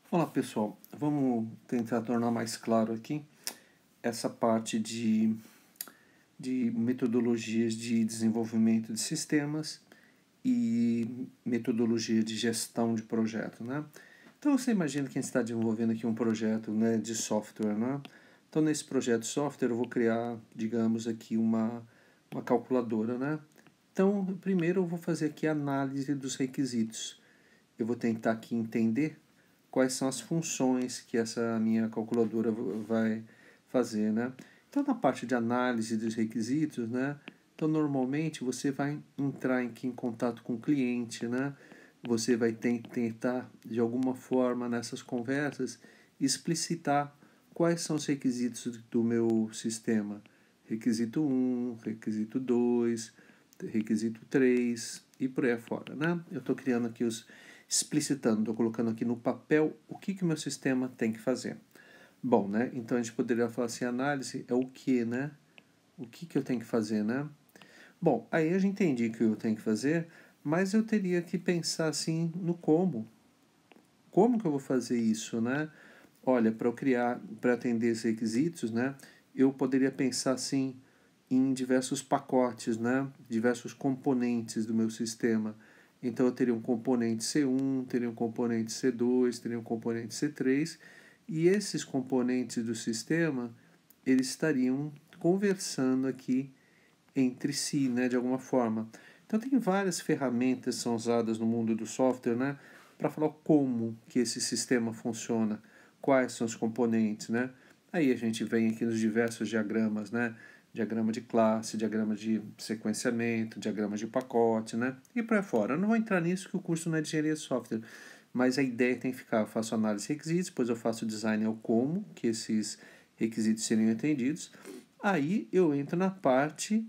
Olá pessoal, vamos tentar tornar mais claro aqui essa parte de metodologias de desenvolvimento de sistemas e metodologia de gestão de projeto, né? Então você imagina que a gente está desenvolvendo aqui um projeto, né, de software, né? Então nesse projeto de software eu vou criar, digamos aqui, uma calculadora, né? Então primeiro eu vou fazer aqui a análise dos requisitos. Eu vou tentar aqui entender quais são as funções que essa minha calculadora vai fazer, né? Então, na parte de análise dos requisitos, né? Então, normalmente você vai entrar em contato com o cliente, né? Você vai tentar, de alguma forma, nessas conversas, explicitar quais são os requisitos do meu sistema. Requisito 1, requisito 2, requisito 3 e por aí afora, né? Eu estou criando aqui explicitando, estou colocando aqui no papel o que o meu sistema tem que fazer. Bom, né? Então a gente poderia falar assim, análise é o que, né? O que eu tenho que fazer, né? Bom, aí eu já entendi o que eu tenho que fazer, mas eu teria que pensar assim no como. Como que eu vou fazer isso, né? Olha, para eu criar, para atender esses requisitos, né? Eu poderia pensar assim em diversos pacotes, né? Diversos componentes do meu sistema. Então eu teria um componente C1, teria um componente C2, teria um componente C3, e esses componentes do sistema, eles estariam conversando aqui entre si, né, de alguma forma. Então tem várias ferramentas que são usadas no mundo do software, né, para falar como que esse sistema funciona, quais são os componentes, né. Aí a gente vem aqui nos diversos diagramas, né, diagrama de classe, diagrama de sequenciamento, diagrama de pacote, né, e para fora. Eu não vou entrar nisso que o curso não é de engenharia de software, mas a ideia tem que ficar, eu faço análise de requisitos, depois eu faço design ao como que esses requisitos seriam atendidos, aí eu entro na parte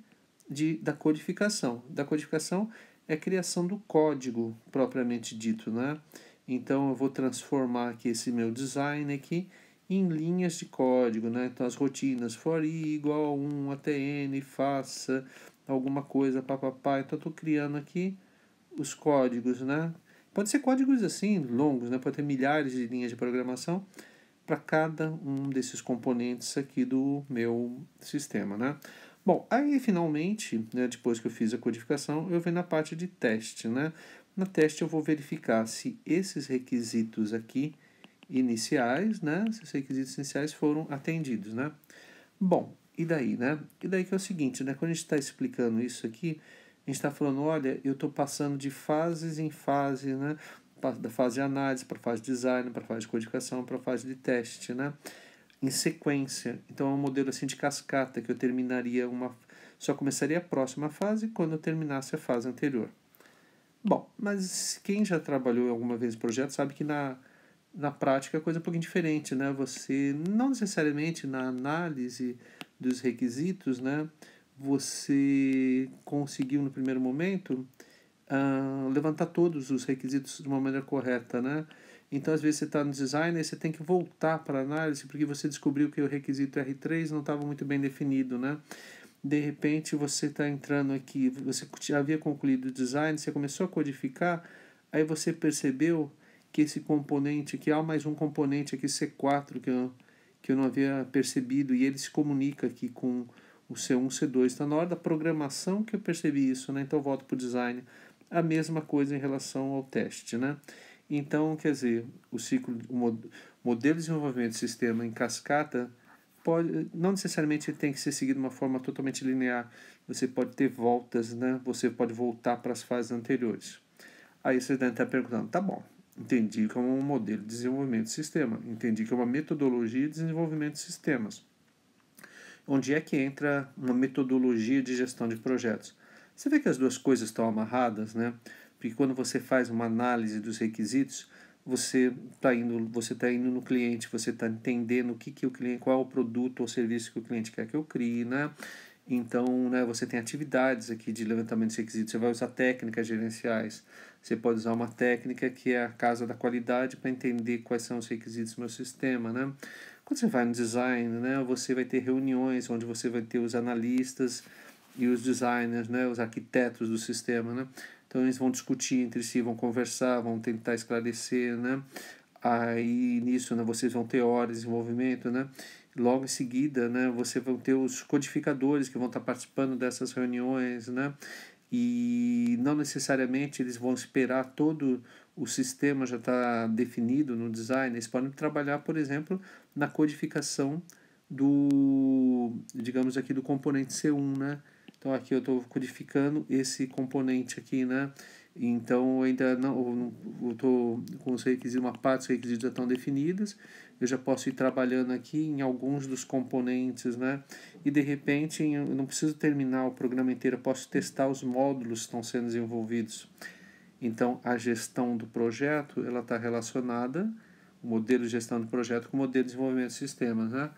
da codificação. Da codificação é a criação do código propriamente dito, né? Então eu vou transformar aqui esse meu design aqui em linhas de código, né? Então as rotinas for i igual a 1 até n, faça alguma coisa, papapá. Então eu estou criando aqui os códigos, né? Pode ser códigos assim, longos, né? Pode ter milhares de linhas de programação para cada um desses componentes aqui do meu sistema, né? Bom, aí finalmente, né, depois que eu fiz a codificação, eu venho na parte de teste, né? Na teste eu vou verificar se esses requisitos aqui iniciais, né? Se os requisitos iniciais foram atendidos, né? Bom, e daí, né? E daí que é o seguinte, né? Quando a gente está explicando isso aqui, a gente está falando, olha, eu estou passando de fases em fase, né? Da fase de análise para fase de design, para fase de codificação, para fase de teste, né? Em sequência. Então é um modelo assim de cascata que eu terminaria uma, só começaria a próxima fase quando eu terminasse a fase anterior. Bom, mas quem já trabalhou alguma vez em projeto sabe que na prática a coisa é um pouquinho diferente, né? Você não necessariamente na análise dos requisitos, né? Você conseguiu no primeiro momento levantar todos os requisitos de uma maneira correta, né? Então, às vezes, você está no design e você tem que voltar para a análise porque você descobriu que o requisito R3 não estava muito bem definido, né? De repente, você está entrando aqui, você já havia concluído o design, você começou a codificar, aí você percebeu que esse componente, que há mais um componente aqui, C4, que eu não havia percebido, e ele se comunica aqui com o C1, C2. Então, na hora da programação que eu percebi isso, né? Então, eu volto para o design. A mesma coisa em relação ao teste, né? Então, quer dizer, o ciclo, modelo de desenvolvimento de sistema em cascata pode, não necessariamente tem que ser seguido de uma forma totalmente linear. Você pode ter voltas, né? Você pode voltar para as fases anteriores. Aí você deve estar perguntando, tá bom, entendi que é um modelo de desenvolvimento de sistema, entendi que é uma metodologia de desenvolvimento de sistemas. Onde é que entra uma metodologia de gestão de projetos? Você vê que as duas coisas estão amarradas, né? Porque quando você faz uma análise dos requisitos, você tá indo no cliente, você está entendendo o cliente, qual é o produto ou serviço que o cliente quer que eu crie, né? Então, né, você tem atividades aqui de levantamento de requisitos, você vai usar técnicas gerenciais. Você pode usar uma técnica que é a casa da qualidade para entender quais são os requisitos do meu sistema, né? Quando você vai no design, né, você vai ter reuniões onde você vai ter os analistas e os designers, né, os arquitetos do sistema, né? Então eles vão discutir entre si, vão conversar, vão tentar esclarecer, né, Aí nisso, né, vocês vão ter horas de desenvolvimento, né? Logo em seguida, né, você vão ter os codificadores que vão estar participando dessas reuniões, né? E não necessariamente eles vão esperar todo o sistema já estar definido no design. Eles podem trabalhar, por exemplo, na codificação do, digamos aqui, do componente C1, né? Então aqui eu estou codificando esse componente aqui, né? Então ainda não, eu estou com os requisitos, uma parte dos requisitos já estão definidas, eu já posso ir trabalhando aqui em alguns dos componentes, né? E de repente eu não preciso terminar o programa inteiro, eu posso testar os módulos que estão sendo desenvolvidos. Então a gestão do projeto ela está relacionada, o modelo de gestão do projeto com o modelo de desenvolvimento de sistemas, né?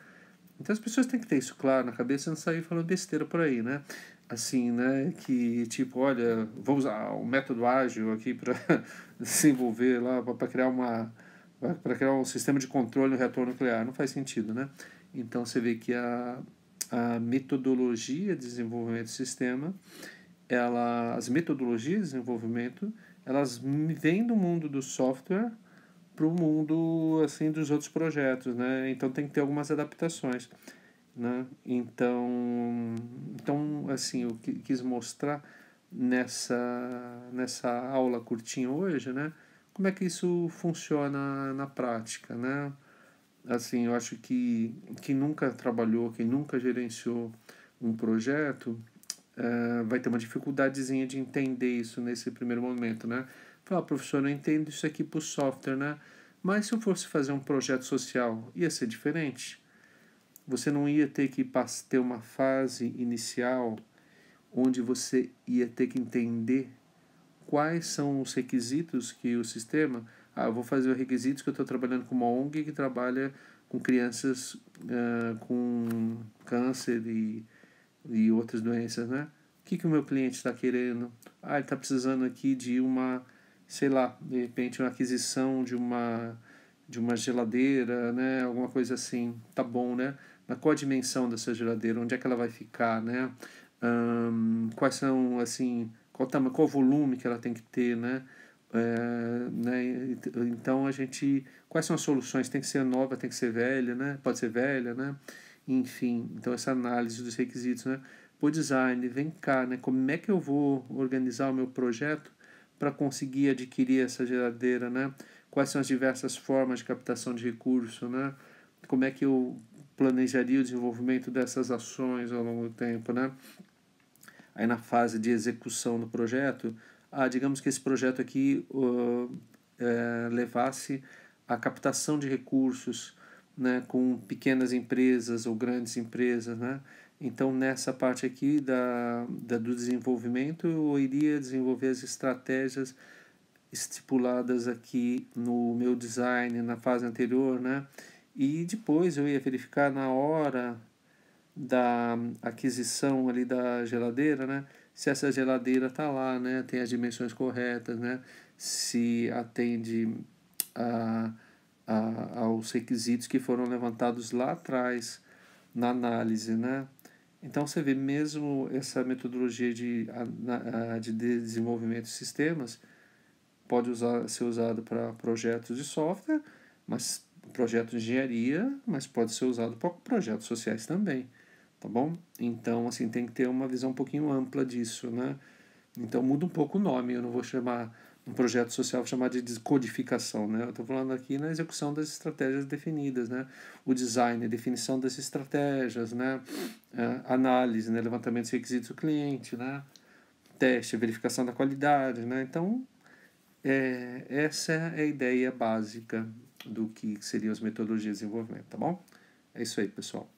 Então as pessoas têm que ter isso claro na cabeça e não sair falando besteira por aí, né? Assim, né? Que tipo, olha, vou usar o método ágil aqui para desenvolver lá, para criar um sistema de controle no reator nuclear. Não faz sentido, né? Então você vê que a metodologia de desenvolvimento de sistema, as metodologias de desenvolvimento, elas vêm do mundo do software para o mundo assim dos outros projetos, né? Então tem que ter algumas adaptações, né? Então assim, eu quis mostrar nessa aula curtinha hoje, né? Como é que isso funciona na prática, né? Assim, eu acho que quem nunca trabalhou, quem nunca gerenciou um projeto, vai ter uma dificuldadezinha de entender isso nesse primeiro momento, né? Falar, professor, eu entendo isso aqui para o software, né? Mas se eu fosse fazer um projeto social, ia ser diferente? Você não ia ter que ter uma fase inicial onde você ia ter que entender quais são os requisitos que o sistema... eu vou fazer os requisitos que eu estou trabalhando com uma ONG que trabalha com crianças com câncer e outras doenças, né? O que o meu cliente está querendo? Ele está precisando aqui de uma, sei lá, de repente uma aquisição de uma geladeira, né? Alguma coisa assim. Tá bom, né? Mas qual a dimensão dessa geladeira? Onde é que ela vai ficar, né? Quais são, assim, qual o volume que ela tem que ter, né? Né? Então quais são as soluções? Tem que ser nova, tem que ser velha, né? Pode ser velha, né? Enfim, então essa análise dos requisitos, né? O design, vem cá, né? Como é que eu vou organizar o meu projeto para conseguir adquirir essa geladeira, né? Quais são as diversas formas de captação de recurso, né? Como é que eu planejaria o desenvolvimento dessas ações ao longo do tempo, né? Aí na fase de execução do projeto, digamos que esse projeto aqui levasse a captação de recursos, né, com pequenas empresas ou grandes empresas, né? Então nessa parte aqui do desenvolvimento eu iria desenvolver as estratégias estipuladas aqui no meu design na fase anterior, né? E depois eu ia verificar na hora da aquisição ali da geladeira, né? Se essa geladeira está lá, né? Tem as dimensões corretas, né? Se atende aos requisitos que foram levantados lá atrás na análise, né? Então você vê mesmo essa metodologia de desenvolvimento de sistemas pode ser usado para projetos de software, mas projetos de engenharia, mas pode ser usado para projetos sociais também, tá bom? Então, assim, tem que ter uma visão um pouquinho ampla disso, né? Então, muda um pouco o nome, eu não vou chamar um projeto social, vou chamar de descodificação, né? Eu estou falando aqui na execução das estratégias definidas, né? O design, a definição das estratégias, né? Análise, né? Levantamento dos requisitos do cliente, né? Teste, verificação da qualidade, né? Então, essa é a ideia básica do que seriam as metodologias de desenvolvimento, tá bom? É isso aí, pessoal.